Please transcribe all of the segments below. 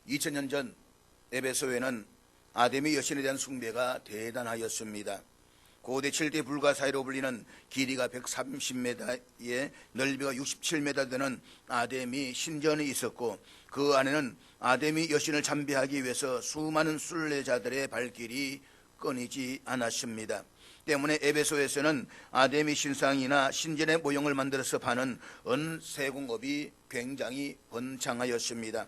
2000년 전 에베소에는 아데미 여신에 대한 숭배가 대단하였습니다. 고대 7대 불가 사이로 불리는 길이가 130m에 넓이가 67m 되는 아데미 신전이 있었고, 그 안에는 아데미 여신을 참배하기 위해서 수많은 순례자들의 발길이 끊이지 않았습니다. 때문에 에베소에서는 아데미 신상이나 신전의 모형을 만들어서 파는 은세공업이 굉장히 번창하였습니다.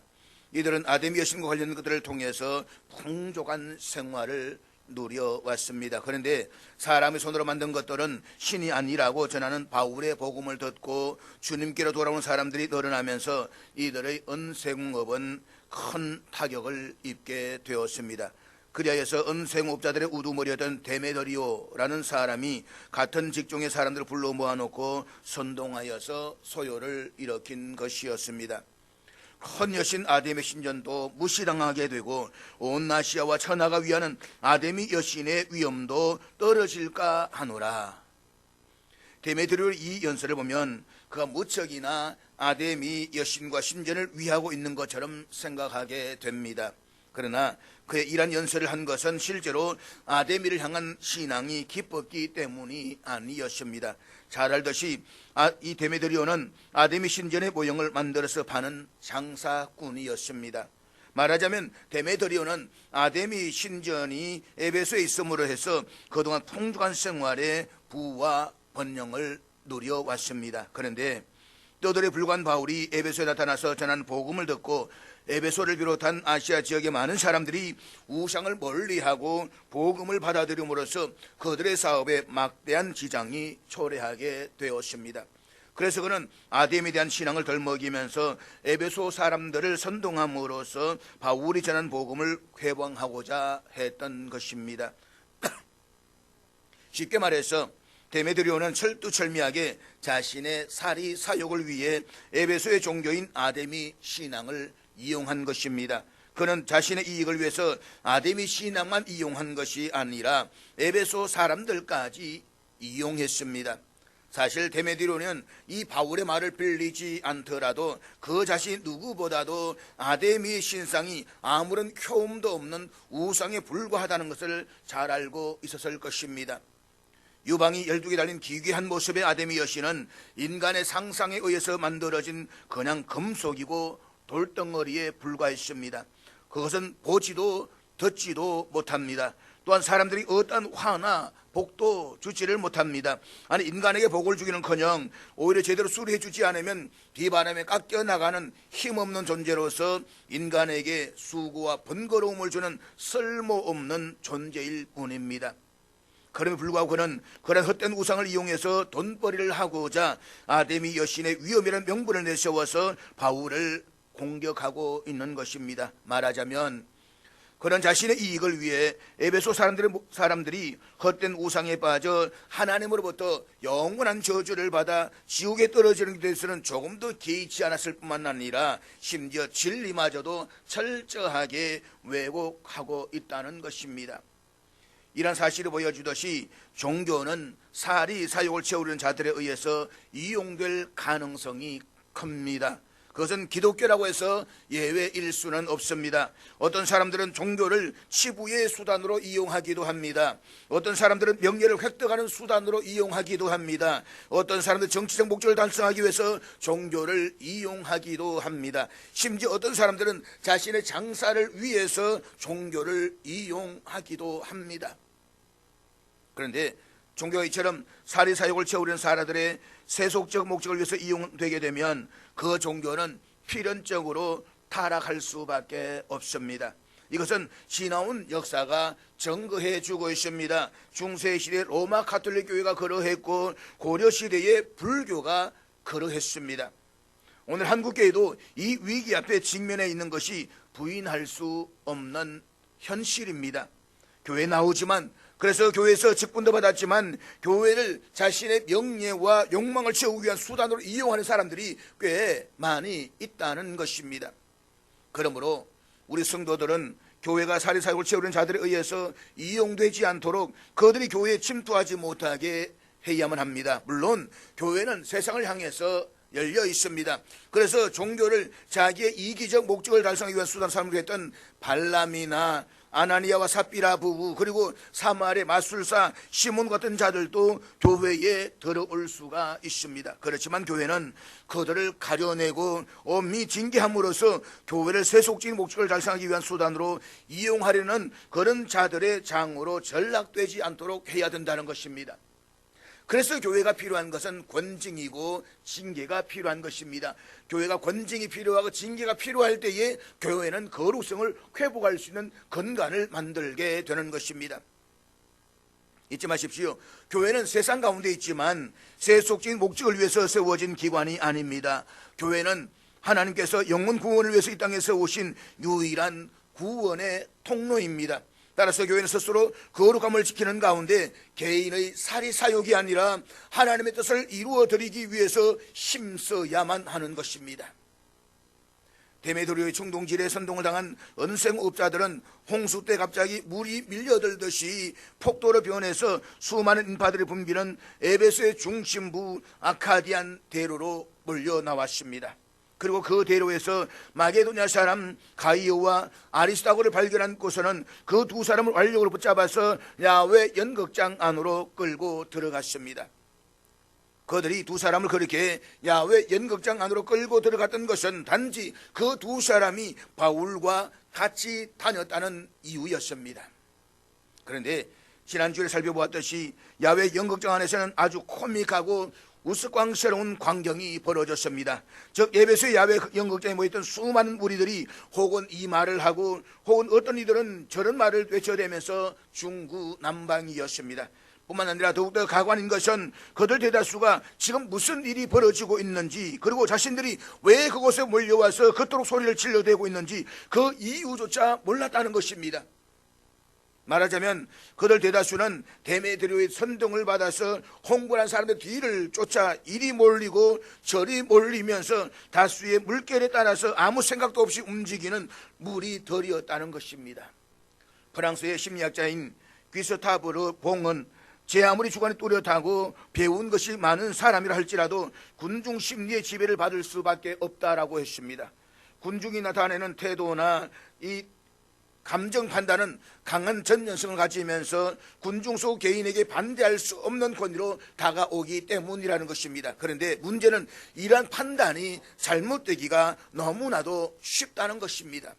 이들은 아데미 여신과 관련된 것들을 통해서 풍족한 생활을 누려왔습니다. 그런데 사람의 손으로 만든 것들은 신이 아니라고 전하는 바울의 복음을 듣고 주님께로 돌아오는 사람들이 늘어나면서 이들의 은세공업은 큰 타격을 입게 되었습니다. 그리하여서 은세공업자들의 우두머리였던 데메드리오라는 사람이 같은 직종의 사람들을 불러 모아놓고 선동하여서 소요를 일으킨 것이었습니다. 큰 여신 아데미 신전도 무시당하게 되고 온 아시아와 천하가 위하는 아데미 여신의 위엄도 떨어질까 하노라. 데메드리오의 이 연설을 보면 그가 무척이나 아데미 여신과 신전을 위하고 있는 것처럼 생각하게 됩니다. 그러나 그의 이러한 연설을 한 것은 실제로 아데미를 향한 신앙이 깊었기 때문이 아니었습니다. 잘 알듯이 이 데메드리오는 아데미 신전의 모형을 만들어서 파는 장사꾼이었습니다. 말하자면 데메드리오는 아데미 신전이 에베소에 있음으로 해서 그동안 풍족한 생활의 부와 번영을 누려왔습니다. 그런데 떠돌이 불과한 바울이 에베소에 나타나서 전하는 복음을 듣고 에베소를 비롯한 아시아 지역의 많은 사람들이 우상을 멀리하고 복음을 받아들임으로써 그들의 사업에 막대한 지장이 초래하게 되었습니다. 그래서 그는 아데미에 대한 신앙을 덜먹이면서 에베소 사람들을 선동함으로써 바울이 전한 복음을 회방하고자 했던 것입니다. 쉽게 말해서 데메드리오는 철두철미하게 자신의 사리 사욕을 위해 에베소의 종교인 아데미 신앙을 이용한 것입니다. 그는 자신의 이익을 위해서 아데미 신앙만 이용한 것이 아니라 에베소 사람들까지 이용했습니다. 사실 데메드리오는 이 바울의 말을 빌리지 않더라도 그 자신 누구보다도 아데미의 신상이 아무런 효험도 없는 우상에 불과하다는 것을 잘 알고 있었을 것입니다. 유방이 12개 달린 기괴한 모습의 아데미 여신은 인간의 상상에 의해서 만들어진 그냥 금속이고 돌덩어리에 불과했습니다. 그것은 보지도 듣지도 못합니다. 또한 사람들이 어떠한 화나 복도 주지를 못합니다. 아니, 인간에게 복을 주기는커녕 오히려 제대로 수리해 주지 않으면 비바람에 깎여나가는 힘없는 존재로서 인간에게 수고와 번거로움을 주는 쓸모없는 존재일 뿐입니다. 그럼에도 불구하고 그는 그런 헛된 우상을 이용해서 돈벌이를 하고자 아데미 여신의 위엄이라는 명분을 내세워서 바울을 공격하고 있는 것입니다. 말하자면 그런 자신의 이익을 위해 에베소 사람들이 헛된 우상에 빠져 하나님으로부터 영원한 저주를 받아 지옥에 떨어지는 데 대해서는 조금도 개의치 않았을 뿐만 아니라 심지어 진리마저도 철저하게 왜곡하고 있다는 것입니다. 이런 사실을 보여주듯이 종교는 사리 사욕을 채우려는 자들에 의해서 이용될 가능성이 큽니다. 그것은 기독교라고 해서 예외일 수는 없습니다. 어떤 사람들은 종교를 치부의 수단으로 이용하기도 합니다. 어떤 사람들은 명예를 획득하는 수단으로 이용하기도 합니다. 어떤 사람들은 정치적 목적을 달성하기 위해서 종교를 이용하기도 합니다. 심지어 어떤 사람들은 자신의 장사를 위해서 종교를 이용하기도 합니다. 그런데 종교가 이처럼 사리 사욕을 채우려는 사람들의 세속적 목적을 위해서 이용되게 되면 그 종교는 필연적으로 타락할 수밖에 없습니다. 이것은 지나온 역사가 증거해 주고 있습니다. 중세시대 로마 가톨릭 교회가 그러했고 고려시대의 불교가 그러했습니다. 오늘 한국교회도 이 위기 앞에 직면해 있는 것이 부인할 수 없는 현실입니다. 교회 나오지만, 그래서 교회에서 직분도 받았지만 교회를 자신의 명예와 욕망을 채우기 위한 수단으로 이용하는 사람들이 꽤 많이 있다는 것입니다. 그러므로 우리 성도들은 교회가 사리사욕을 채우는 자들에 의해서 이용되지 않도록 그들이 교회에 침투하지 못하게 해야만 합니다. 물론 교회는 세상을 향해서 열려 있습니다. 그래서 종교를 자기의 이기적 목적을 달성하기 위한 수단 삼으려 했던 발람이나 아나니아와 삽비라 부부, 그리고 사마리아 마술사 시몬 같은 자들도 교회에 들어올 수가 있습니다. 그렇지만 교회는 그들을 가려내고 엄히 징계함으로써 교회를 세속적인 목적을 달성하기 위한 수단으로 이용하려는 그런 자들의 장으로 전락되지 않도록 해야 된다는 것입니다. 그래서 교회가 필요한 것은 권징이고 징계가 필요한 것입니다. 교회가 권징이 필요하고 징계가 필요할 때에 교회는 거룩성을 회복할 수 있는 근간을 만들게 되는 것입니다. 잊지 마십시오. 교회는 세상 가운데 있지만 세속적인 목적을 위해서 세워진 기관이 아닙니다. 교회는 하나님께서 영혼 구원을 위해서 이 땅에 세우신 유일한 구원의 통로입니다. 따라서 교회는 스스로 거룩함을 지키는 가운데 개인의 사리사욕이 아니라 하나님의 뜻을 이루어드리기 위해서 힘써야만 하는 것입니다. 데메드리오의 충동질에 선동을 당한 은생업자들은 홍수 때 갑자기 물이 밀려들듯이 폭도로 변해서 수많은 인파들이 붐비는 에베소의 중심부 아카디안 대로로 몰려 나왔습니다. 그리고 그 대로에서 마게도냐 사람 가이오와 아리스타고를 발견한 곳에는 그 두 사람을 완력으로 붙잡아서 야훼 연극장 안으로 끌고 들어갔습니다. 그들이 두 사람을 그렇게 야훼 연극장 안으로 끌고 들어갔던 것은 단지 그 두 사람이 바울과 같이 다녔다는 이유였습니다. 그런데 지난주에 살펴보았듯이 야훼 연극장 안에서는 아주 코믹하고 우스꽝스러운 광경이 벌어졌습니다. 즉 에베소의 야훼 연극장에 모였던 수많은 무리들이 혹은 이 말을 하고 혹은 어떤 이들은 저런 말을 외쳐대면서 중구난방이었습니다. 뿐만 아니라 더욱더 가관인 것은 그들 대다수가 지금 무슨 일이 벌어지고 있는지, 그리고 자신들이 왜 그곳에 몰려와서 그토록 소리를 질러대고 있는지 그 이유조차 몰랐다는 것입니다. 말하자면 그들 대다수는 데메드리오의 선동을 받아서 홍보한 사람들 뒤를 쫓아 이리 몰리고 저리 몰리면서 다수의 물결에 따라서 아무 생각도 없이 움직이는 무리들이었다는 것입니다. 프랑스의 심리학자인 귀스타브 봉은 제 아무리 주관이 뚜렷하고 배운 것이 많은 사람이라 할지라도 군중 심리의 지배를 받을 수밖에 없다라고 했습니다. 군중이 나타내는 태도나 이 감정 판단은 강한 전연성을 가지면서 군중 속 개인에게 반대할 수 없는 권위로 다가오기 때문이라는 것입니다. 그런데 문제는 이러한 판단이 잘못되기가 너무나도 쉽다는 것입니다.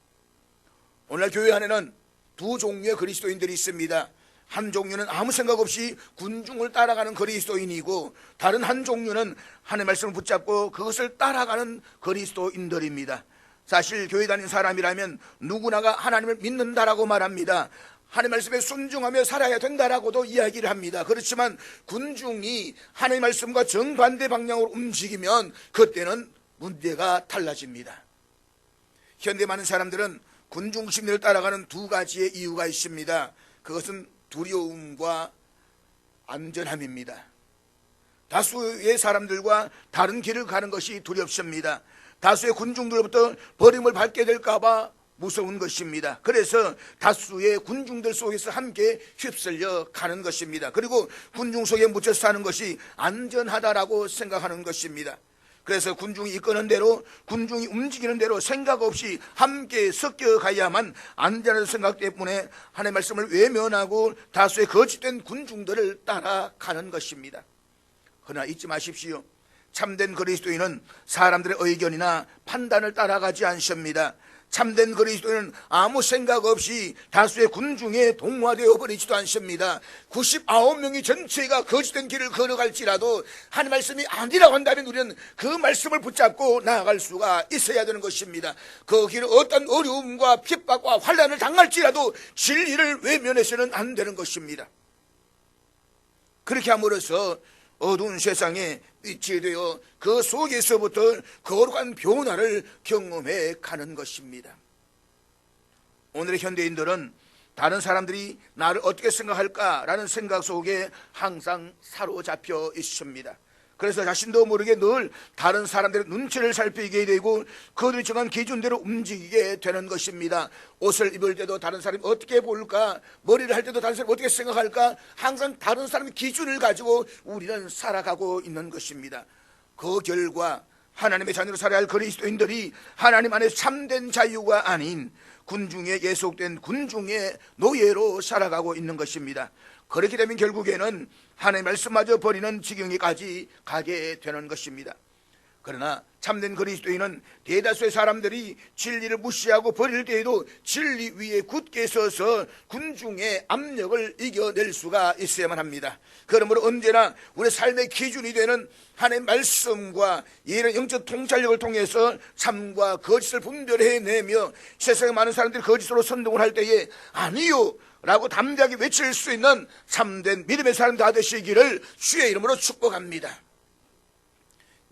오늘날 교회 안에는 두 종류의 그리스도인들이 있습니다. 한 종류는 아무 생각 없이 군중을 따라가는 그리스도인이고, 다른 한 종류는 하나님의 말씀을 붙잡고 그것을 따라가는 그리스도인들입니다. 사실 교회 다니는 사람이라면 누구나가 하나님을 믿는다라고 말합니다. 하나님의 말씀에 순종하며 살아야 된다라고도 이야기를 합니다. 그렇지만 군중이 하나님의 말씀과 정반대 방향으로 움직이면 그때는 문제가 달라집니다. 현대 많은 사람들은 군중 심리를 따라가는 두 가지의 이유가 있습니다. 그것은 두려움과 안전함입니다. 다수의 사람들과 다른 길을 가는 것이 두렵습니다. 다수의 군중들로부터 버림을 받게 될까봐 무서운 것입니다. 그래서 다수의 군중들 속에서 함께 휩쓸려 가는 것입니다. 그리고 군중 속에 묻혀 사는 것이 안전하다라고 생각하는 것입니다. 그래서 군중이 이끄는 대로, 군중이 움직이는 대로 생각 없이 함께 섞여 가야만 안전하다는 생각 때문에 하나님의 말씀을 외면하고 다수의 거짓된 군중들을 따라가는 것입니다. 그러나 잊지 마십시오. 참된 그리스도인은 사람들의 의견이나 판단을 따라가지 않습니다. 참된 그리스도인은 아무 생각 없이 다수의 군중에 동화되어 버리지도 않습니다. 99명이 전체가 거짓된 길을 걸어갈지라도 하나님 말씀이 아니라고 한다면 우리는 그 말씀을 붙잡고 나아갈 수가 있어야 되는 것입니다. 그 길은 어떤 어려움과 핍박과 환난을 당할지라도 진리를 외면해서는 안 되는 것입니다. 그렇게 함으로써 어두운 세상에 빛이 되어 그 속에서부터 거룩한 변화를 경험해 가는 것입니다. 오늘의 현대인들은 다른 사람들이 나를 어떻게 생각할까라는 생각 속에 항상 사로잡혀 있습니다. 그래서 자신도 모르게 늘 다른 사람들의 눈치를 살피게 되고 그들이 정한 기준대로 움직이게 되는 것입니다. 옷을 입을 때도 다른 사람이 어떻게 볼까, 머리를 할 때도 다른 사람이 어떻게 생각할까, 항상 다른 사람의 기준을 가지고 우리는 살아가고 있는 것입니다. 그 결과 하나님의 자녀로 살아야 할 그리스도인들이 하나님 안에 참된 자유가 아닌 군중에 예속된 군중의 노예로 살아가고 있는 것입니다. 그렇게 되면 결국에는 하나님의 말씀마저 버리는 지경에까지 가게 되는 것입니다. 그러나 참된 그리스도인은 대다수의 사람들이 진리를 무시하고 버릴 때에도 진리 위에 굳게 서서 군중의 압력을 이겨낼 수가 있어야만 합니다. 그러므로 언제나 우리 삶의 기준이 되는 하나님의 말씀과 이런 영적 통찰력을 통해서 참과 거짓을 분별해내며 세상에 많은 사람들이 거짓으로 선동을 할 때에 아니요 라고 담대하게 외칠 수 있는 참된 믿음의 사람 다 되시기를 주의 이름으로 축복합니다.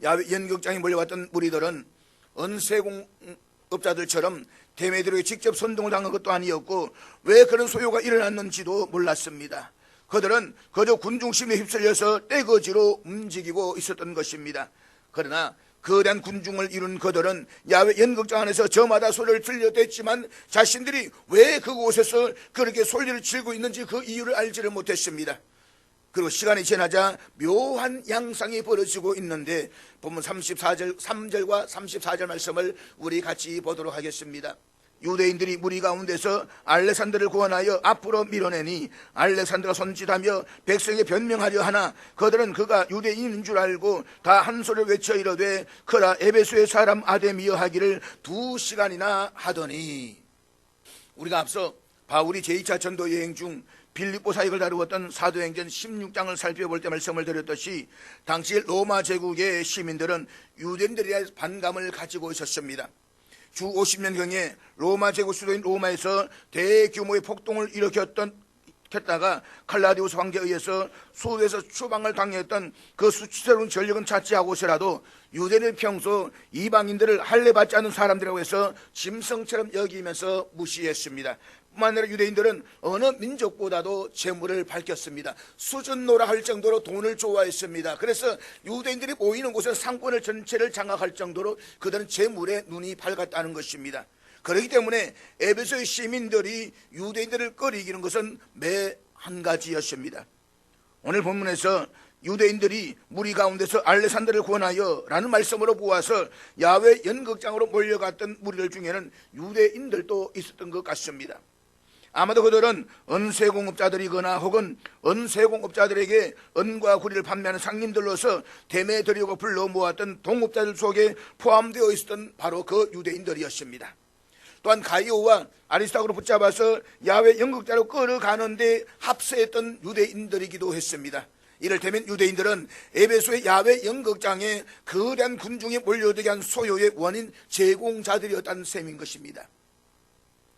야외 연극장에 몰려왔던 무리들은 은세공업자들처럼 데메드로에게 직접 선동을 당한 것도 아니었고 왜 그런 소요가 일어났는지도 몰랐습니다. 그들은 그저 군중심에 휩쓸려서 떼거지로 움직이고 있었던 것입니다. 그러나 거대한 군중을 이룬 그들은 야외 연극장 안에서 저마다 소리를 들려댔지만 자신들이 왜 그곳에서 그렇게 소리를 지르고 있는지 그 이유를 알지를 못했습니다. 그리고 시간이 지나자 묘한 양상이 벌어지고 있는데 본문 34절 3절과 34절 말씀을 우리 같이 보도록 하겠습니다. 유대인들이 무리 가운데서 알렉산더를 구원하여 앞으로 밀어내니 알렉산더가 손짓하며 백성에게 변명하려 하나 그들은 그가 유대인인 줄 알고 다 한 소리를 외쳐 이르되 그라 에베소의 사람 아데미여 하기를 2시간이나 하더니, 우리가 앞서 바울이 제2차 전도 여행 중 빌립보 사역을 다루었던 사도행전 16장을 살펴볼 때 말씀을 드렸듯이 당시 로마 제국의 시민들은 유대인들에 대한 반감을 가지고 있었습니다. 주 50년경에 로마 제국 수도인 로마에서 대규모의 폭동을 일으켰다가 칼라디우스 황제에 의해서 소에서 추방을 당했던 그 수치스러운 전력은 차치하고서라도 유대인은 평소 이방인들을 할례받지 않는 사람들이라고 해서 짐승처럼 여기면서 무시했습니다. 뿐만 아니라 유대인들은 어느 민족보다도 재물을 밝혔습니다. 수준노라 할 정도로 돈을 좋아했습니다. 그래서 유대인들이 모이는 곳은 상권을 전체를 장악할 정도로 그들은 재물에 눈이 밝았다는 것입니다. 그렇기 때문에 에베소의 시민들이 유대인들을 꺼리기는 것은 매 한 가지였습니다. 오늘 본문에서 유대인들이 무리 가운데서 알렉산더를 구원하여 라는 말씀으로 보아서 야외 연극장으로 몰려갔던 무리들 중에는 유대인들도 있었던 것 같습니다. 아마도 그들은 은세공업자들이거나 혹은 은세공업자들에게 은과 구리를 판매하는 상인들로서 데메드리오가 불러 모았던 동업자들 속에 포함되어 있었던 바로 그 유대인들이었습니다. 또한 가이오와 아리스타고를 붙잡아서 야외 연극장으로 끌어가는데 합세했던 유대인들이기도 했습니다. 이를테면 유대인들은 에베소의 야외 연극장에 거대한 군중이 몰려들게 한 소요의 원인 제공자들이었다는 셈인 것입니다.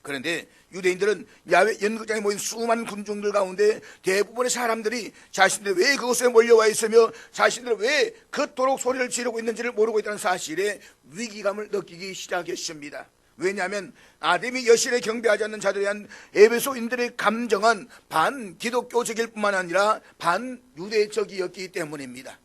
그런데 유대인들은 야외 연극장에 모인 수많은 군중들 가운데 대부분의 사람들이 자신들이 왜 그곳에 몰려와 있으며 자신들이 왜 그토록 소리를 지르고 있는지를 모르고 있다는 사실에 위기감을 느끼기 시작했습니다. 왜냐하면 아데미 여신에 경배하지 않는 자들에 대한 에베소인들의 감정은 반기독교적일 뿐만 아니라 반유대적이었기 때문입니다.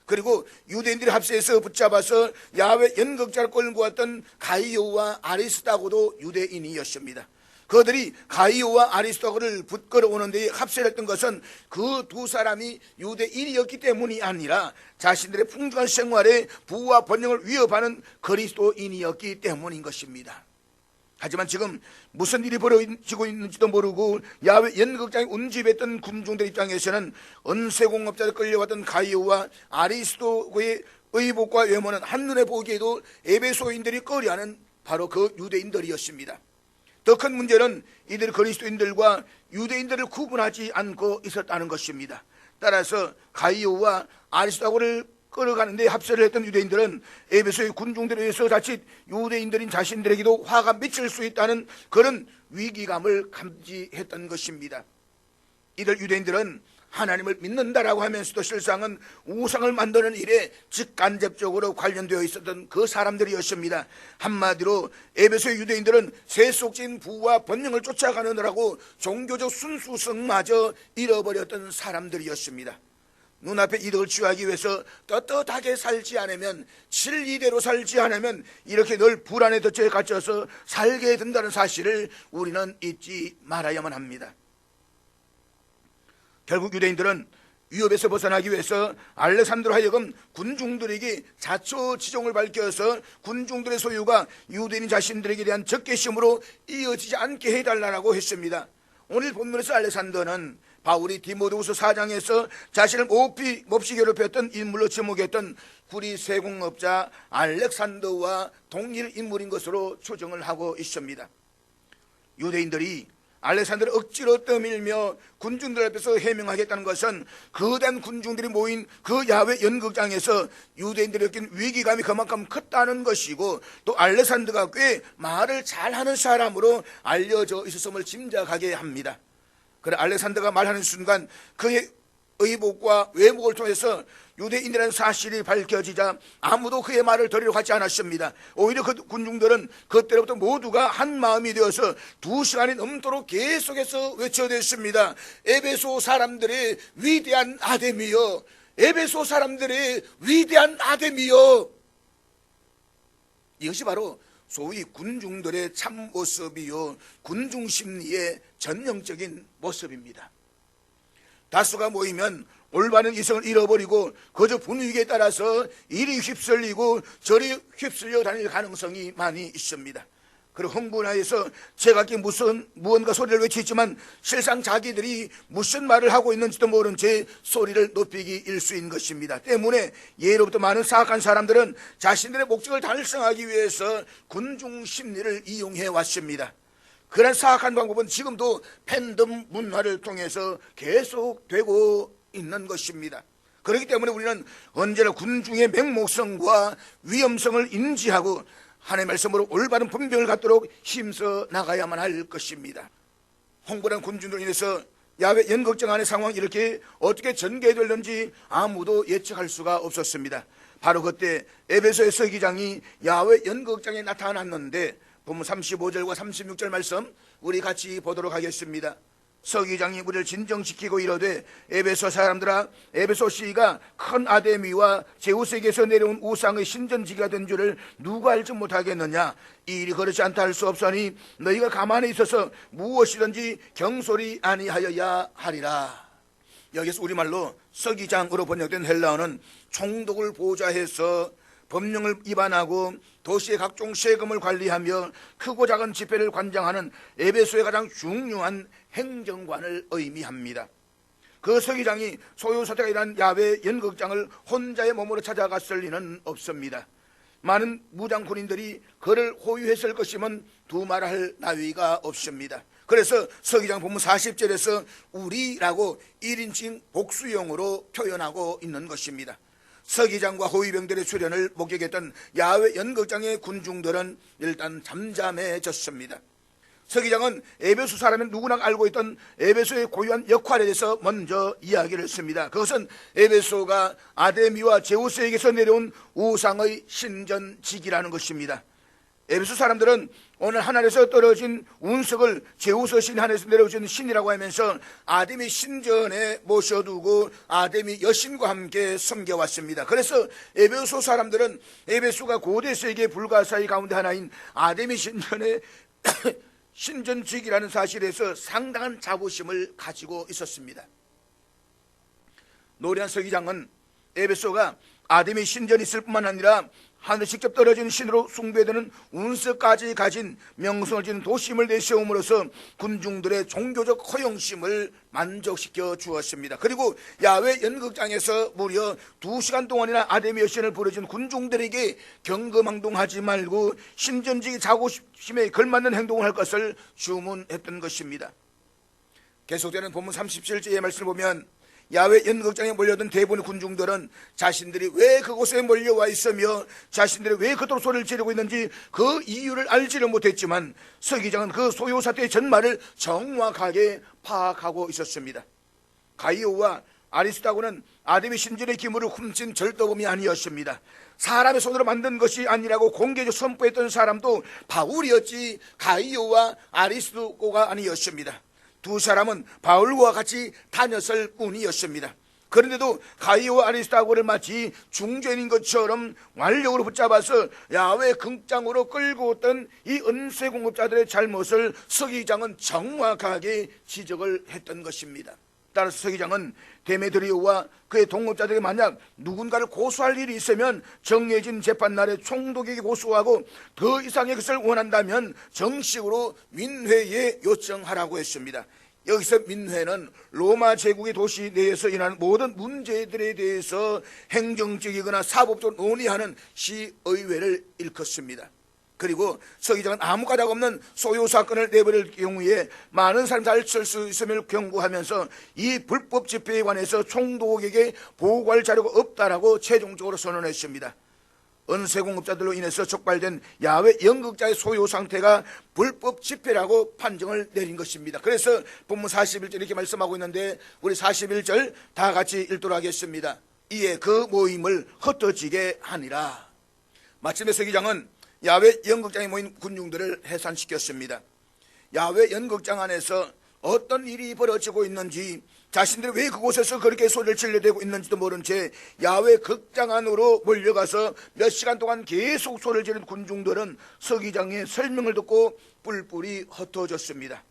그리고 유대인들이 합세해서 붙잡아서 야외 연극장을 끌고 왔던 가이오와 아리스타고도 유대인이었습니다. 그들이 가이오와 아리스타고를 끌어오는 데 합세를 했던 것은 그 두 사람이 유대인이었기 때문이 아니라 자신들의 풍족한 생활에 부와 번영을 위협하는 그리스도인이었기 때문인 것입니다. 하지만 지금 무슨 일이 벌어지고 있는지도 모르고 야외 연극장에 운집했던 군중들 입장에서는 은세공업자들 끌려왔던 가이오와 아리스도고의 의복과 외모는 한눈에 보기에도 에베소인들이 꺼려하는 바로 그 유대인들이었습니다. 더 큰 문제는 이들 그리스도인들과 유대인들을 구분하지 않고 있었다는 것입니다. 따라서 가이오와 아리스도고를 끌어가는데 합세를 했던 유대인들은 에베소의 군중들에 의해서 자칫 유대인들인 자신들에게도 화가 미칠 수 있다는 그런 위기감을 감지했던 것입니다. 이들 유대인들은 하나님을 믿는다라고 하면서도 실상은 우상을 만드는 일에 직간접적으로 관련되어 있었던 그 사람들이었습니다. 한마디로 에베소의 유대인들은 세속적인 부와 번영을 쫓아가느라고 종교적 순수성마저 잃어버렸던 사람들이었습니다. 눈앞에 이득을 취하기 위해서 떳떳하게 살지 않으면, 진리대로 살지 않으면 이렇게 늘 불안의 덫에 갇혀서 살게 된다는 사실을 우리는 잊지 말아야만 합니다. 결국 유대인들은 위협에서 벗어나기 위해서 알렉산더로 하여금 군중들에게 자초지종을 밝혀서 군중들의 소유가 유대인 자신들에게 대한 적개심으로 이어지지 않게 해달라고 했습니다. 오늘 본문에서 알렉산더는 바울이 디모데후서 4장에서 자신을 몹시 괴롭혔던 인물로 지목했던 구리 세공업자 알렉산더와 동일 인물인 것으로 추정을 하고 있습니다. 유대인들이 알렉산더를 억지로 떠밀며 군중들 앞에서 해명하겠다는 것은 거대한 군중들이 모인 그 야훼 연극장에서 유대인들이 느낀 위기감이 그만큼 컸다는 것이고, 또 알렉산더가 꽤 말을 잘하는 사람으로 알려져 있었음을 짐작하게 합니다. 그래 알렉산더가 말하는 순간 그의 의복과 외모를 통해서 유대인이라는 사실이 밝혀지자 아무도 그의 말을 들으려고 하지 않았습니다. 오히려 그 군중들은 그때로부터 모두가 한 마음이 되어서 2시간이 넘도록 계속해서 외쳐댔습니다. 에베소 사람들의 위대한 아데미여, 에베소 사람들의 위대한 아데미여. 이것이 바로 소위 군중들의 참모습이요, 군중심리의 전형적인 모습입니다. 다수가 모이면 올바른 이성을 잃어버리고 그저 분위기에 따라서 이리 휩쓸리고 저리 휩쓸려 다닐 가능성이 많이 있습니다. 그리고 흥분하여서 제각기 무언가 소리를 외치지만 실상 자기들이 무슨 말을 하고 있는지도 모른 채 소리를 높이기 일수인 것입니다. 때문에 예로부터 많은 사악한 사람들은 자신들의 목적을 달성하기 위해서 군중 심리를 이용해 왔습니다. 그런 사악한 방법은 지금도 팬덤 문화를 통해서 계속되고 있는 것입니다. 그렇기 때문에 우리는 언제나 군중의 맹목성과 위험성을 인지하고 하나님의 말씀으로 올바른 분별을 갖도록 힘써 나가야만 할 것입니다. 홍보한 군중으로 인해서 야훼 연극장 안의 상황이 이렇게 어떻게 전개될는지 아무도 예측할 수가 없었습니다. 바로 그때 에베소의 서기장이 야훼 연극장에 나타났는데 본문 35절과 36절 말씀 우리 같이 보도록 하겠습니다. 서기장이 우리를 진정시키고 이르되 에베소 사람들아, 에베소 시가 큰 아데미와 제우스에게서 내려온 우상의 신전지기가 된 줄을 누가 알지 못하겠느냐. 이 일이 그렇지 않다 할 수 없으니 너희가 가만히 있어서 무엇이든지 경솔이 아니하여야 하리라. 여기서 우리말로 서기장으로 번역된 헬라어는 총독을 보좌해서 법령을 위반하고 도시의 각종 세금을 관리하며 크고 작은 집회를 관장하는 에베소의 가장 중요한 행정관을 의미합니다. 그 서기장이 소요사태가 일어난 야훼 연극장을 혼자의 몸으로 찾아갔을 리는 없습니다. 많은 무장 군인들이 그를 호위했을 것이면 두말할 나위가 없습니다. 그래서 서기장 본문 40절에서 우리라고 1인칭 복수형으로 표현하고 있는 것입니다. 서기장과 호위병들의 출현을 목격했던 야훼 연극장의 군중들은 일단 잠잠해졌습니다. 서기장은 에베소 사람은 누구나 알고 있던 에베소의 고유한 역할에 대해서 먼저 이야기를 했습니다. 그것은 에베소가 아데미와 제우스에게서 내려온 우상의 신전지기라는 것입니다. 에베소 사람들은 오늘 하늘에서 떨어진 운석을 제우스 신 하늘에서 내려오신 신이라고 하면서 아데미 신전에 모셔두고 아데미 여신과 함께 섬겨왔습니다. 그래서 에베소 사람들은 에베소가 고대 세계 불가사의 가운데 하나인 아데미 신전의 신전지기라는 사실에서 상당한 자부심을 가지고 있었습니다. 노래한 서기장은 에베소가 아데미 신전이 있을 뿐만 아니라 하늘에 직접 떨어진 신으로 숭배되는 운석까지 가진 명성을 지닌 도심을 내세움으로써 군중들의 종교적 허영심을 만족시켜 주었습니다. 그리고 야훼 연극장에서 무려 2시간 동안이나 아데미 여신을 부르신 군중들에게 경거망동하지 말고 신전지기 자부심에 걸맞는 행동을 할 것을 주문했던 것입니다. 계속되는 본문 37절의 말씀을 보면 야훼 연극장에 몰려든 대부분의 군중들은 자신들이 왜 그곳에 몰려와 있으며 자신들이 왜 그토록 소리를 지르고 있는지 그 이유를 알지를 못했지만 서기장은 그 소요사태의 전말을 정확하게 파악하고 있었습니다. 가이오와 아리스타고는 아데미 신전의 기물을 훔친 절도범이 아니었습니다. 사람의 손으로 만든 것이 아니라고 공개적으로 선포했던 사람도 바울이었지 가이오와 아리스타고가 아니었습니다. 두 사람은 바울과 같이 다녔을 뿐이었습니다. 그런데도 가이오와 아리스타고를 마치 중죄인인 것처럼 완력으로 붙잡아서 야훼 극장으로 끌고 왔던 이 은쇠 공급자들의 잘못을 서기장은 정확하게 지적을 했던 것입니다. 따라서 서기장은 데메드리오와 그의 동업자들에게 만약 누군가를 고소할 일이 있으면 정해진 재판날에 총독에게 고소하고 더 이상의 것을 원한다면 정식으로 민회에 요청하라고 했습니다. 여기서 민회는 로마 제국의 도시 내에서 일어나는 모든 문제들에 대해서 행정적이거나 사법적으로 논의하는 시의회를 일컫습니다. 그리고 서기장은 아무 가닥 없는 소요 사건을 내버릴 경우에 많은 사람이 다칠 수 있음을 경고하면서 이 불법 집회에 관해서 총독에게 보고할 자료가 없다라고 최종적으로 선언했습니다. 은세공업자들로 인해서 촉발된 야외 연극장의 소요 상태가 불법 집회라고 판정을 내린 것입니다. 그래서 본문 41절 이렇게 말씀하고 있는데 우리 41절 다 같이 읽도록 하겠습니다. 이에 그 모임을 흩어지게 하니라. 마침내 서기장은 야외 연극장에 모인 군중들을 해산시켰습니다. 야외 연극장 안에서 어떤 일이 벌어지고 있는지, 자신들이 왜 그곳에서 그렇게 소리를 질러대고 있는지도 모른 채 야외 극장 안으로 몰려가서 몇 시간 동안 계속 소리를 지르는 군중들은 서기장의 설명을 듣고 뿔뿔이 흩어졌습니다.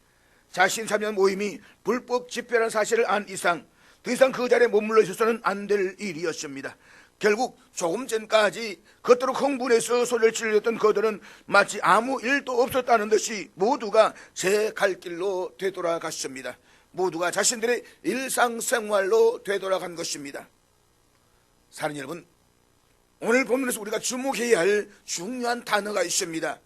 자신이 참여한 모임이 불법 집회라는 사실을 안 이상 더 이상 그 자리에 머물러 있어서는 안 될 일이었습니다. 결국 조금 전까지 그토록 흥분해서 소리를 질렀던 그들은 마치 아무 일도 없었다는 듯이 모두가 제 갈 길로 되돌아갔습니다. 모두가 자신들의 일상생활로 되돌아간 것입니다. 사랑하는 여러분, 오늘 본문에서 우리가 주목해야 할 중요한 단어가 있습니다.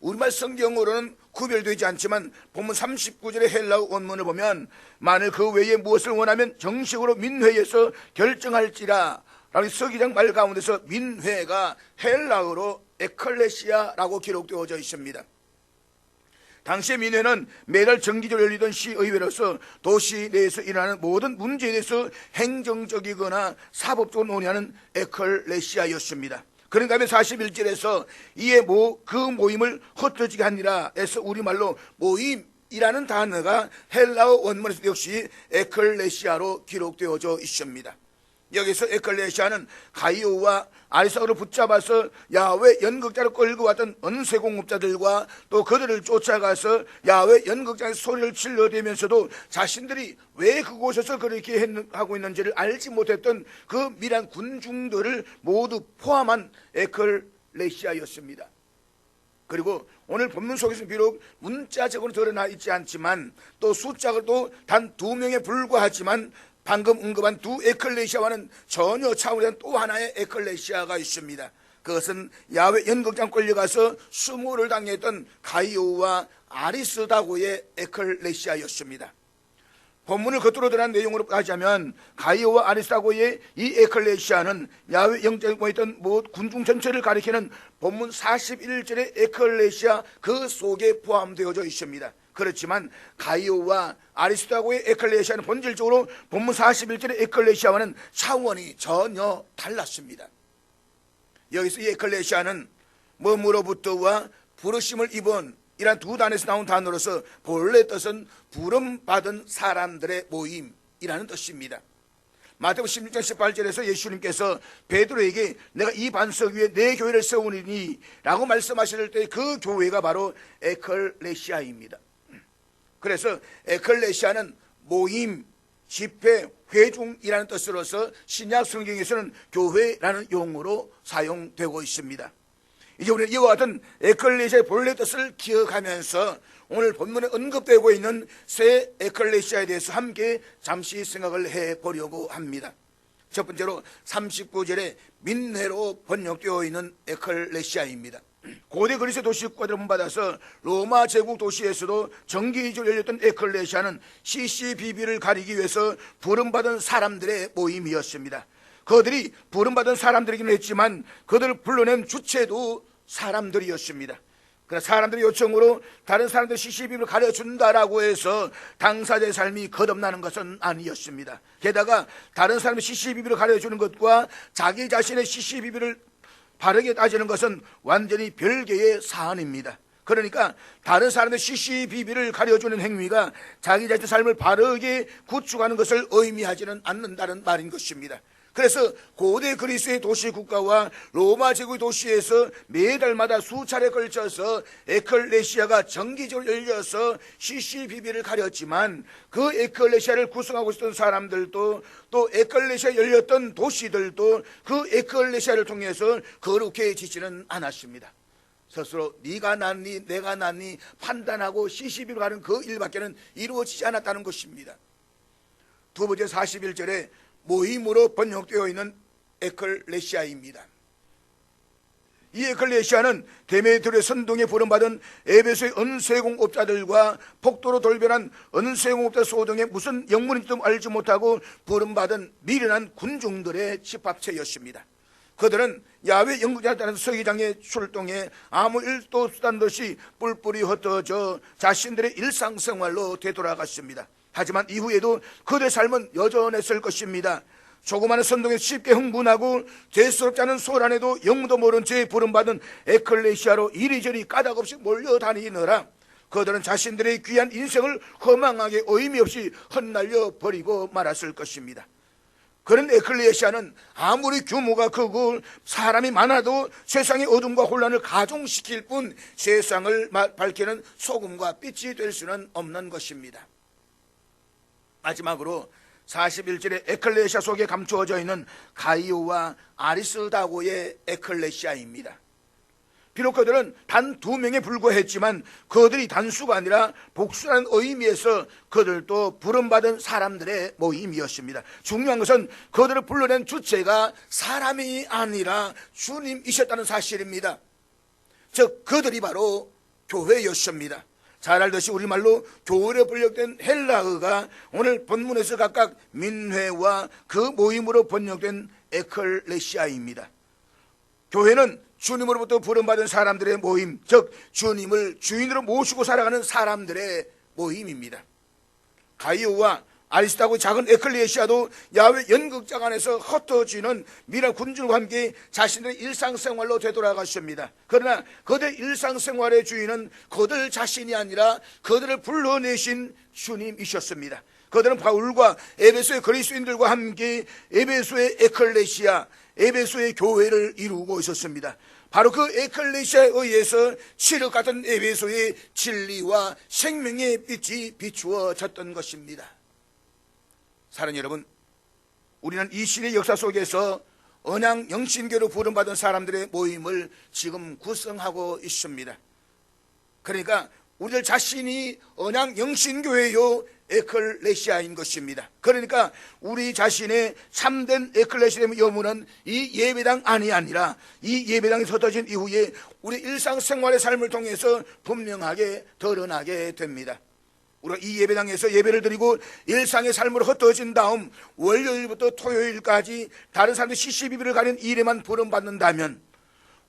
우리말 성경으로는 구별되지 않지만 본문 39절의 헬라어 원문을 보면 만일 그 외에 무엇을 원하면 정식으로 민회에서 결정할지라 라고 서기장 말 가운데서 민회가 헬라어로 에클레시아라고 기록되어져 있습니다. 당시의 민회는 매달 정기적으로 열리던 시의회로서 도시 내에서 일어나는 모든 문제에 대해서 행정적이거나 사법적으로 논의하는 에클레시아였습니다. 그런가 하면 41절에서 이에 그 모임을 흩어지게 하니라 해서 우리말로 모임이라는 단어가 헬라어 원문에서 역시 에클레시아로 기록되어져 있습니다. 여기서 에클레시아는 가이오와 아리스타고를 붙잡아서 야외 연극장을 끌고 왔던 은세공업자들과 또 그들을 쫓아가서 야외 연극장에서 소리를 질러대면서도 자신들이 왜 그곳에서 그렇게 하고 있는지를 알지 못했던 그 미란 군중들을 모두 포함한 에클레시아였습니다. 그리고 오늘 본문 속에서 비록 문자적으로 드러나 있지 않지만 또 숫자도 단 2명에 불과하지만 방금 언급한 두 에클레시아와는 전혀 차원이 다른 또 하나의 에클레시아가 있습니다. 그것은 야외 연극장 끌려가서 수모를 당했던 가이오와 아리스다고의 에클레시아였습니다. 본문을 겉으로 드러난 내용으로 하자면 가이오와 아리스다고의 이 에클레시아는 야외 연극장에 모였던 군중 전체를 가리키는 본문 41절의 에클레시아 그 속에 포함되어져 있습니다. 그렇지만 가이오와 아리스다고의 에클레시아는 본질적으로 본문 41절의 에클레시아와는 차원이 전혀 달랐습니다. 여기서 이 에클레시아는 뭐뭐로부터와 부르심을 입은 이란 두 단에서 나온 단어로서 본래 뜻은 부름받은 사람들의 모임이라는 뜻입니다. 마태복음 16장 18절에서 예수님께서 베드로에게 내가 이 반석 위에 내 교회를 세우리니 라고 말씀하실 때 그 교회가 바로 에클레시아입니다. 그래서 에클레시아는 모임, 집회, 회중이라는 뜻으로서 신약 성경에서는 교회라는 용어로 사용되고 있습니다. 이제 우리는 이와 같은 에클레시아의 본래 뜻을 기억하면서 오늘 본문에 언급되고 있는 새 에클레시아에 대해서 함께 잠시 생각을 해보려고 합니다. 첫 번째로 39절에 민회로 번역되어 있는 에클레시아입니다. 고대 그리스 도시 국가들을 본받아서 로마 제국 도시에서도 정기적으로 열렸던 에클레시아는 CCBB를 가리기 위해서 부름받은 사람들의 모임이었습니다. 그들이 부름받은 사람들이긴 했지만 그들을 불러낸 주체도 사람들이었습니다. 그러나 사람들의 요청으로 다른 사람들 CCBB를 가르쳐준다라고 해서 당사자의 삶이 거듭나는 것은 아니었습니다. 게다가 다른 사람의 CCBB를 가르쳐주는 것과 자기 자신의 CCBB를 바르게 따지는 것은 완전히 별개의 사안입니다. 그러니까 다른 사람의 CCBB를 가려주는 행위가 자기 자신의 삶을 바르게 구축하는 것을 의미하지는 않는다는 말인 것입니다. 그래서 고대 그리스의 도시 국가와 로마 제국의 도시에서 매달마다 수차례 걸쳐서 에클레시아가 정기적으로 열려서 CCBB를 가렸지만 그 에클레시아를 구성하고 있었던 사람들도 또 에클레시아 열렸던 도시들도 그 에클레시아를 통해서 거룩해지지는 않았습니다. 스스로 네가 낫니 내가 낫니 판단하고 CCB로 가는 그 일밖에는 이루어지지 않았다는 것입니다. 두 번째 41절에 모임으로 번역되어 있는 에클레시아입니다. 이 에클레시아는 데메트리의 선동에 부름받은 에베소의 은쇠공업자들과 폭도로 돌변한 은쇠공업자 소동에 무슨 영문인지도 알지 못하고 부름받은 미련한 군중들의 집합체였습니다. 그들은 야외 연극장에 따라서 서기장에 출동해 아무 일도 수단도 없이 뿔뿔이 흩어져 자신들의 일상생활로 되돌아갔습니다. 하지만 이후에도 그들의 삶은 여전했을 것입니다. 조그마한 선동에 쉽게 흥분하고 죄스럽지 않은 소란에도 영도 모른 죄에 부름받은 에클레시아로 이리저리 까닭없이 몰려다니느라 그들은 자신들의 귀한 인생을 허망하게 의미 없이 헛날려 버리고 말았을 것입니다. 그런 에클레시아는 아무리 규모가 크고 사람이 많아도 세상의 어둠과 혼란을 가중시킬 뿐 세상을 밝히는 소금과 빛이 될 수는 없는 것입니다. 마지막으로 41절에 에클레시아 속에 감추어져 있는 가이오와 아리스다고의 에클레시아입니다. 비록 그들은 단 2명에 불과했지만 그들이 단수가 아니라 복수라는 의미에서 그들도 부름받은 사람들의 모임이었습니다. 중요한 것은 그들을 불러낸 주체가 사람이 아니라 주님이셨다는 사실입니다. 즉 그들이 바로 교회였습니다. 잘 알듯이 우리말로 교회로 번역된 헬라어가 오늘 본문에서 각각 민회와 그 모임으로 번역된 에클레시아입니다. 교회는 주님으로부터 부름받은 사람들의 모임, 즉 주님을 주인으로 모시고 살아가는 사람들의 모임입니다. 가이오와 아리스다고 작은 에클레시아도 야외 연극장 안에서 흩어지는 미란 군중과 함께 자신들의 일상생활로 되돌아갔습니다. 그러나 그들의 일상생활의 주인은 그들 자신이 아니라 그들을 불러내신 주님이셨습니다. 그들은 바울과 에베소의 그리스도인들과 함께 에베소의 에클레시아, 에베소의 교회를 이루고 있었습니다. 바로 그 에클레시아에 의해서 칠흑 같은 에베소의 진리와 생명의 빛이 비추어졌던 것입니다. 사랑하는 여러분, 우리는 이 시대의 역사 속에서 언양 영신교로 부름받은 사람들의 모임을 지금 구성하고 있습니다. 그러니까 우리들 자신이 언양 영신교회요 에클레시아인 것입니다. 그러니까 우리 자신의 참된 에클레시아의 여문은 이 예배당 안이 아니라 이 예배당이 흩어진 이후에 우리 일상생활의 삶을 통해서 분명하게 드러나게 됩니다. 우리가 이 예배당에서 예배를 드리고 일상의 삶으로 흩어진 다음 월요일부터 토요일까지 다른 사람들이 CCBB를 가는 일에만 부름받는다면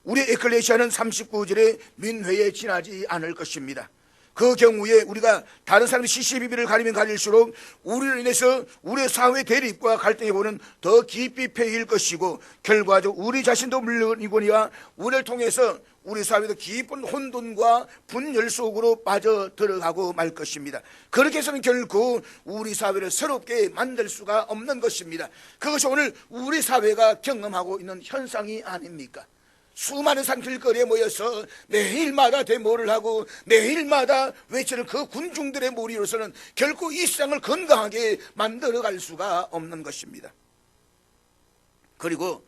우리 에클레시아는 39절의 민회에 지나지 않을 것입니다. 그 경우에 우리가 다른 사람이 CCBB를 가리면 가릴수록 우리를 인해서 우리의 사회 대립과 갈등의 고는 더 깊이 패일 것이고 결과적으로 우리 자신도 물론이거니와 우리를 통해서 우리 사회도 깊은 혼돈과 분열 속으로 빠져 들어가고 말 것입니다. 그렇게 해서는 결코 우리 사회를 새롭게 만들 수가 없는 것입니다. 그것이 오늘 우리 사회가 경험하고 있는 현상이 아닙니까? 수많은 사람 길거리에 모여서 매일마다 데모를 하고 매일마다 외치는 그 군중들의 무리로서는 결코 이 세상을 건강하게 만들어갈 수가 없는 것입니다. 그리고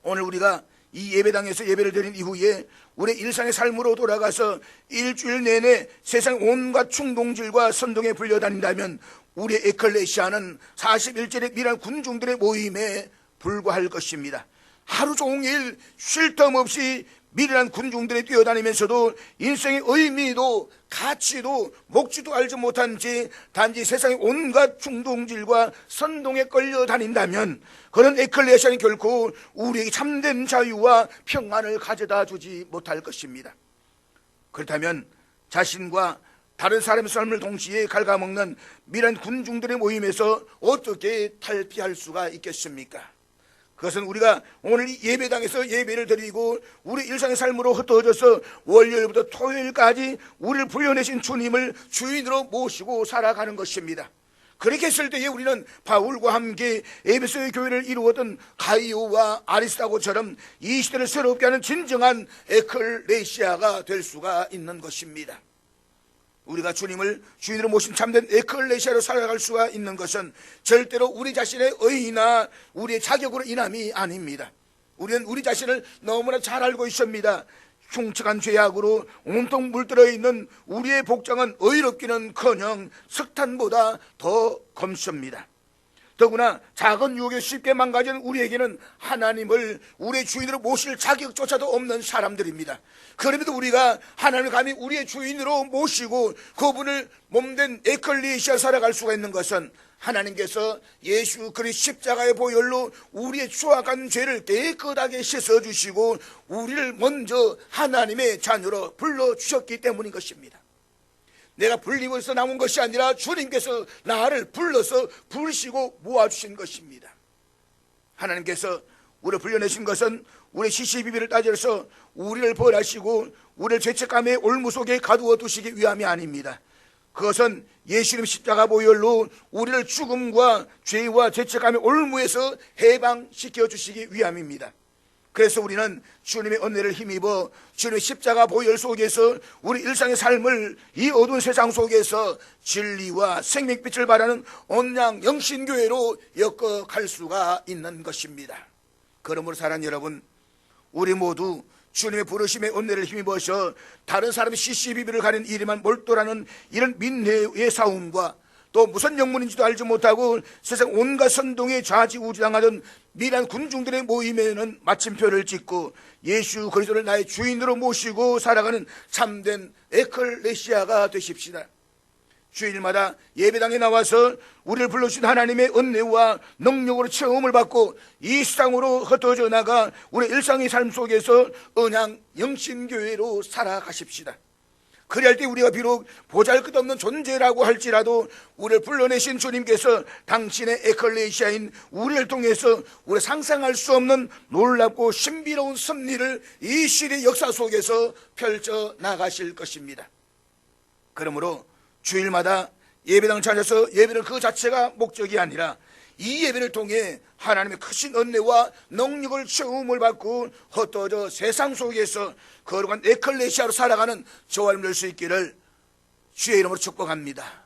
오늘 우리가 이 예배당에서 예배를 드린 이후에 우리 일상의 삶으로 돌아가서 일주일 내내 세상 온갖 충동질과 선동에 불려다닌다면 우리의 에클레시아는 41절의 미란 군중들의 모임에 불과할 것입니다. 하루 종일 쉴 틈 없이 미련한 군중들이 뛰어다니면서도 인생의 의미도 가치도 목지도 알지 못한 채 단지 세상의 온갖 충동질과 선동에 끌려다닌다면 그런 에클레시아는 결코 우리에게 참된 자유와 평안을 가져다 주지 못할 것입니다. 그렇다면 자신과 다른 사람의 삶을 동시에 갉아먹는 미련한 군중들의 모임에서 어떻게 탈피할 수가 있겠습니까? 그것은 우리가 오늘 이 예배당에서 예배를 드리고 우리 일상의 삶으로 흩어져서 월요일부터 토요일까지 우리를 불러내신 주님을 주인으로 모시고 살아가는 것입니다. 그렇게 했을 때에 우리는 바울과 함께 에베소의 교회를 이루었던 가이오와 아리스타고처럼 이 시대를 새롭게 하는 진정한 에클레시아가 될 수가 있는 것입니다. 우리가 주님을 주인으로 모신 참된 에클레시아로 살아갈 수가 있는 것은 절대로 우리 자신의 의의나 우리의 자격으로 인함이 아닙니다. 우리는 우리 자신을 너무나 잘 알고 있습니다. 흉측한 죄악으로 온통 물들어 있는 우리의 복장은 의롭기는커녕 석탄보다 더 검습니다. 더구나 작은 유혹에 쉽게 망가진 우리에게는 하나님을 우리의 주인으로 모실 자격조차도 없는 사람들입니다. 그럼에도 우리가 하나님을 감히 우리의 주인으로 모시고 그분을 몸된 에클레시아 살아갈 수가 있는 것은 하나님께서 예수 그리스도 십자가의 보혈로 우리의 추악한 죄를 깨끗하게 씻어주시고 우리를 먼저 하나님의 자녀로 불러주셨기 때문인 것입니다. 내가 불림에서 남은 것이 아니라 주님께서 나를 불러서 부르시고 모아주신 것입니다. 하나님께서 우리를 불려내신 것은 우리의 시시비비를 따져서 우리를 벌하시고 우리를 죄책감의 올무 속에 가두어 두시기 위함이 아닙니다. 그것은 예수님 십자가 보혈로 우리를 죽음과 죄와 죄책감의 올무에서 해방시켜 주시기 위함입니다. 그래서 우리는 주님의 은혜를 힘입어 주님의 십자가 보혈 속에서 우리 일상의 삶을 이 어두운 세상 속에서 진리와 생명빛을 바라는 온양 영신교회로 엮어갈 수가 있는 것입니다. 그러므로 사랑하는 여러분, 우리 모두 주님의 부르심의 은혜를 힘입어서 다른 사람의 시시비비를 가린 일에만 몰두하는 이런 민회의 싸움과 또 무슨 영문인지도 알지 못하고 세상 온갖 선동에 좌지우지당하던 미란 군중들의 모임에는 마침표를 찍고 예수 그리스도를 나의 주인으로 모시고 살아가는 참된 에클레시아가 되십시다. 주일마다 예배당에 나와서 우리를 불러주신 하나님의 은혜와 능력으로 체험을 받고 이 세상으로 흩어져 나가 우리 일상의 삶 속에서 언양 영신교회로 살아가십시다. 그리할 때 우리가 비록 보잘것없는 존재라고 할지라도 우리를 불러내신 주님께서 당신의 에클레시아인 우리를 통해서 우리 상상할 수 없는 놀랍고 신비로운 섭리를 이 시대의 역사 속에서 펼쳐 나가실 것입니다. 그러므로 주일마다 예배당 찾아서 예배를 그 자체가 목적이 아니라 이 예배를 통해 하나님의 크신 은혜와 능력을 체험을 받고 흩어져 세상 속에서 거룩한 에클레시아로 살아가는 저와 될 수 있기를 주의 이름으로 축복합니다.